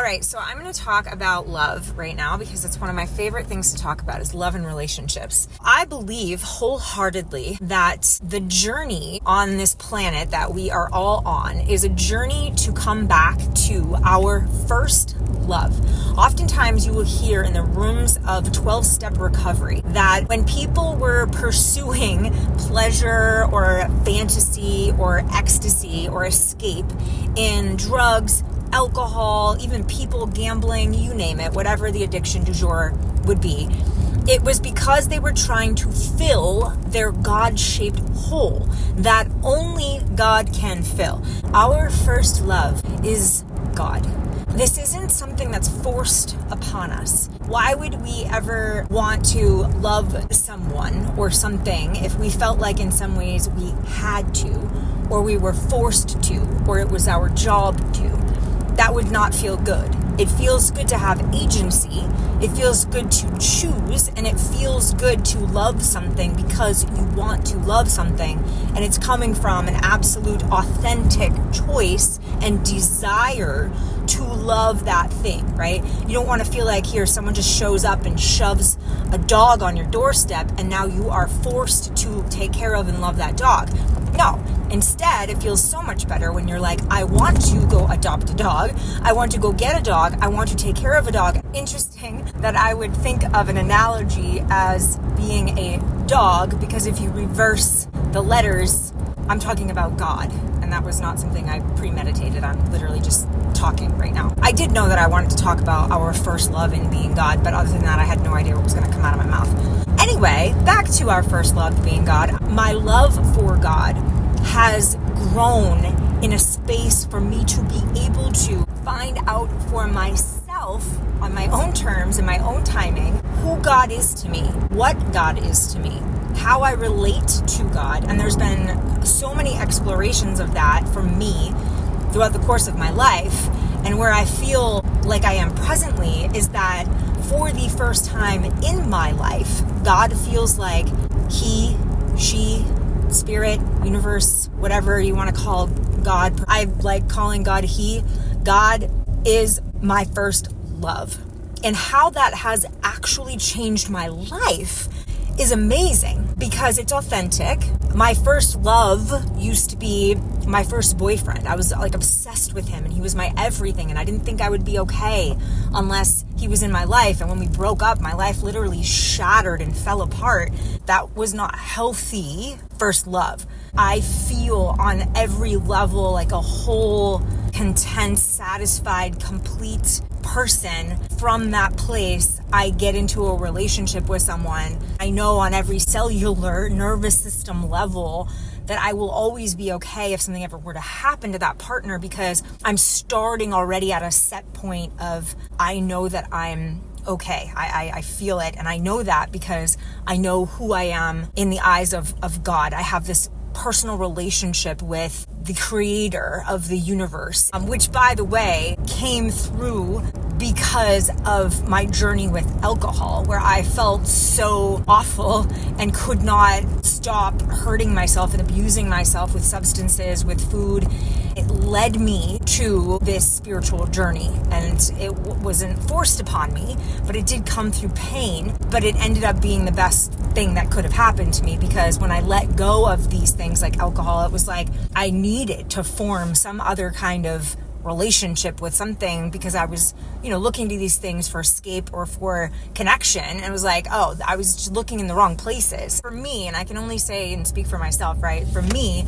All right, so I'm going to talk about love right now because it's one of my favorite things to talk about is love and relationships. I believe wholeheartedly that the journey on this planet that we are all on is a journey to come back to our first love. Oftentimes you will hear in the rooms of 12-step recovery that when people were pursuing pleasure or fantasy or ecstasy or escape in drugs, alcohol, even people gambling, you name it, whatever the addiction du jour would be, it was because they were trying to fill their God-shaped hole that only God can fill. Our first love is God. This isn't something that's forced upon us. Why would we ever want to love someone or something if we felt like in some ways we had to, or we were forced to, or it was our job to? That would not feel good. It feels good to have agency. It feels good to choose, and it feels good to love something because you want to love something, and it's coming from an absolute authentic choice and desire to love that thing, right? You don't want to feel like here someone just shows up and shoves a dog on your doorstep and now you are forced to take care of and love that dog. No. Instead, it feels so much better when you're like, I want to go adopt a dog. I want to go get a dog. I want to take care of a dog. Interesting that I would think of an analogy as being a dog, because if you reverse the letters, I'm talking about God. And that was not something I premeditated. I'm literally just talking right now. I did know that I wanted to talk about our first love in being God, but other than that, I had no idea what was going to come out of my mouth. Anyway, back to our first love being God. My love for God has grown in a space for me to be able to find out for myself on my own terms and my own timing who God is to me, what God is to me, how I relate to God. And there's been so many explorations of that for me throughout the course of my life. And where I feel like I am presently is that for the first time in my life, God feels like he, she, spirit, universe, whatever you want to call God. I like calling God he. God is my first love. And how that has actually changed my life is amazing because it's authentic. My first love used to be my first boyfriend. I was like obsessed with him and he was my everything, and I didn't think I would be okay unless he was in my life. And when we broke up, my life literally shattered and fell apart. That was not healthy first love. I feel on every level like a whole, content, satisfied, complete person. From that place, I get into a relationship with someone. I know on every cellular nervous system level that I will always be okay if something ever were to happen to that partner, because I'm starting already at a set point of I know that I'm okay. I feel it, and I know that because I know who I am in the eyes of God. I have this personal relationship with the creator of the universe, which, by the way, came through because of my journey with alcohol, where I felt so awful and could not stop hurting myself and abusing myself with substances, with food. It led me to this spiritual journey, and it wasn't forced upon me, but it did come through pain. But it ended up being the best thing that could have happened to me, because when I let go of these things like alcohol, it was like I needed to form some other kind of relationship with something, because I was, looking to these things for escape or for connection. And it was like, oh, I was just looking in the wrong places. For me, and I can only say and speak for myself, right? For me,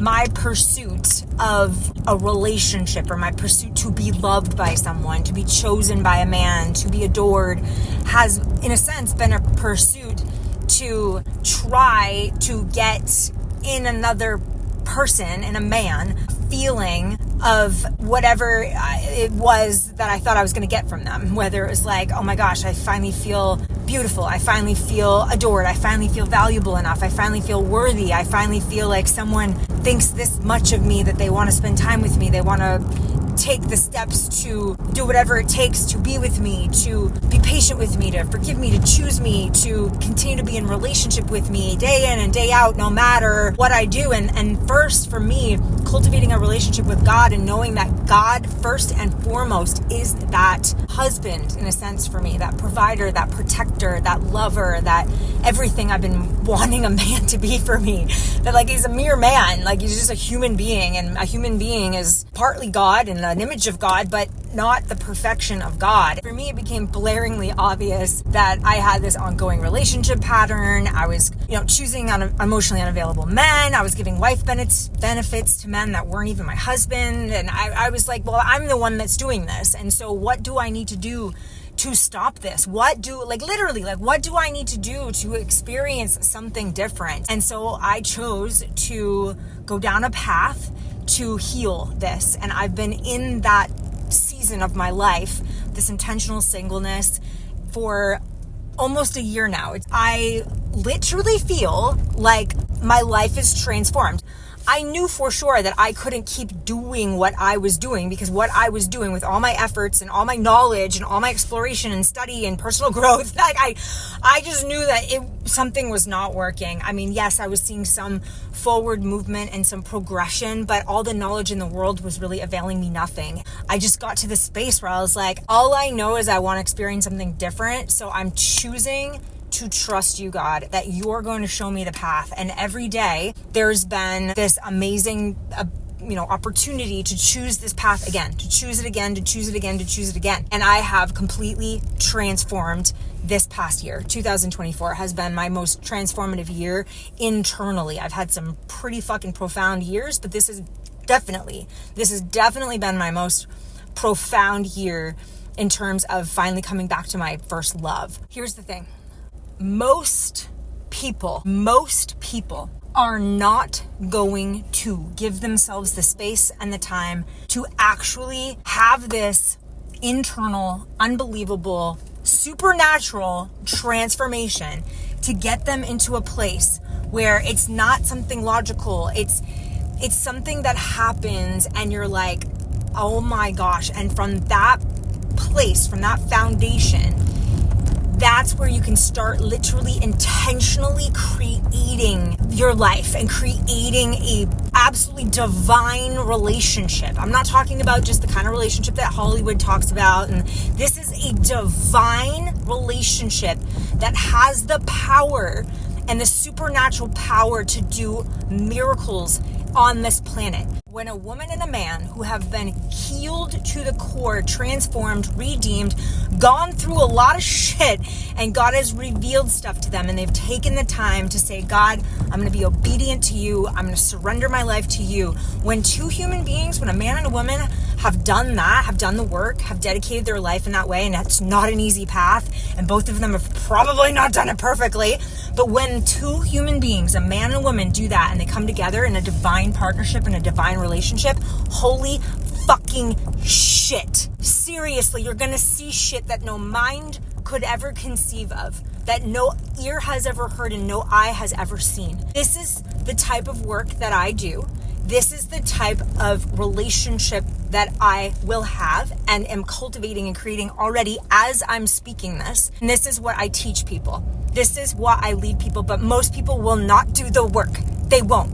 my pursuit of a relationship, or my pursuit to be loved by someone, to be chosen by a man, to be adored, has, in a sense, been a pursuit to try to get in another person, in a man, feeling of whatever it was that I thought I was going to get from them. Whether it was like, oh my gosh, I finally feel beautiful. I finally feel adored. I finally feel valuable enough. I finally feel worthy. I finally feel like someone thinks this much of me that they want to spend time with me. They want to take the steps to do whatever it takes to be with me, to be patient with me, to forgive me, to choose me, to continue to be in relationship with me day in and day out, no matter what I do. And first, for me, cultivating a relationship with God and knowing that God, first and foremost, is that husband, in a sense, for me, that provider, that protector, that lover, that everything I've been wanting a man to be for me. That, like, he's a mere man, like, he's just a human being, and a human being is partly God and an image of God, but not the perfection of God. For me, it became blaringly obvious that I had this ongoing relationship pattern. I was, choosing emotionally unavailable men. I was giving wife benefits to men that weren't even my husband. And I was like, well, I'm the one that's doing this. And so what do I need to do to stop this? What do I need to do to experience something different? And so I chose to go down a path to heal this. And I've been in that season of my life, this intentional singleness, for almost a year now. I literally feel like my life is transformed. I knew for sure that I couldn't keep doing what I was doing, because what I was doing with all my efforts and all my knowledge and all my exploration and study and personal growth, like I just knew that something was not working. I mean, yes, I was seeing some forward movement and some progression, but all the knowledge in the world was really availing me nothing. I just got to this space where I was like, all I know is I want to experience something different. So I'm choosing to trust you, God, that you're going to show me the path. And every day there's been this amazing opportunity to choose this path again, to choose it again, to choose it again, to choose it again. And I have completely transformed this past year. 2024 has been my most transformative year internally. I've had some pretty fucking profound years, but this has definitely been my most profound year in terms of finally coming back to my first love. Here's the thing. Most people are not going to give themselves the space and the time to actually have this internal, unbelievable, supernatural transformation to get them into a place where it's not something logical. It's something that happens and you're like, oh my gosh. And from that place, from that foundation, that's where you can start literally intentionally creating your life and creating a absolutely divine relationship. I'm not talking about just the kind of relationship that Hollywood talks about. And this is a divine relationship that has the power and the supernatural power to do miracles on this planet. When a woman and a man who have been healed to the core, transformed, redeemed, gone through a lot of shit, and God has revealed stuff to them, and they've taken the time to say, God, I'm going to be obedient to you. I'm going to surrender my life to you. When two human beings, when a man and a woman have done that, have done the work, have dedicated their life in that way, and that's not an easy path, and both of them have probably not done it perfectly, but when two human beings, a man and a woman, do that, and they come together in a divine partnership and a divine relationship, holy fucking shit. Seriously, you're gonna see shit that no mind could ever conceive of, that no ear has ever heard and no eye has ever seen. This is the type of work that I do. This is the type of relationship that I will have and am cultivating and creating already as I'm speaking this. And this is what I teach people. This is what I lead people, but most people will not do the work. They won't.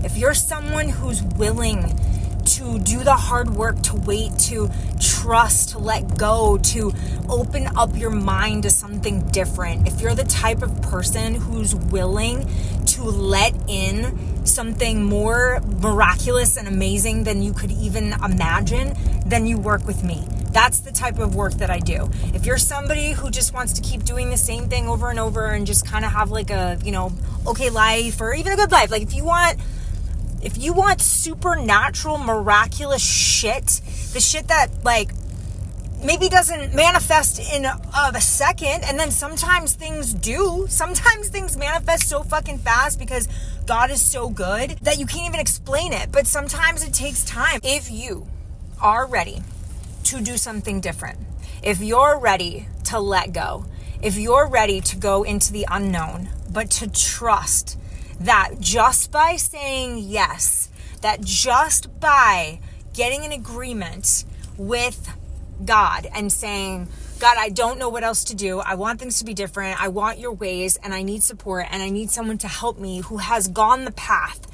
If you're someone who's willing to do the hard work, to wait, to trust, to let go, to open up your mind to something different, if you're the type of person who's willing to let in something more miraculous and amazing than you could even imagine, then you work with me. That's the type of work that I do. If you're somebody who just wants to keep doing the same thing over and over and just kind of have like a, okay life or even a good life, like if you want supernatural, miraculous shit, the shit that like maybe doesn't manifest in a second, and then sometimes things do. Sometimes things manifest so fucking fast because God is so good that you can't even explain it. But sometimes it takes time. If you are ready to do something different, if you're ready to let go, if you're ready to go into the unknown, but to trust that just by saying yes, that just by getting in agreement with God and saying, God, I don't know what else to do. I want things to be different. I want your ways, and I need support, and I need someone to help me who has gone the path,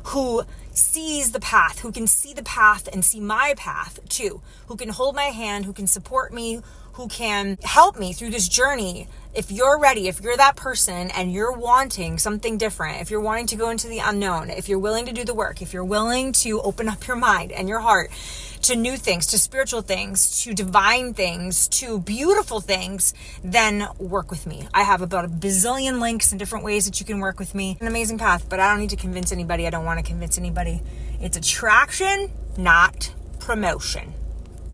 who sees the path, who can see the path and see my path too, who can hold my hand, who can support me, who can help me through this journey. If you're ready, if you're that person and you're wanting something different, if you're wanting to go into the unknown, if you're willing to do the work, if you're willing to open up your mind and your heart to new things, to spiritual things, to divine things, to beautiful things, then work with me. I have about a bazillion links and different ways that you can work with me. An amazing path, but I don't need to convince anybody. I don't want to convince anybody. It's attraction, not promotion.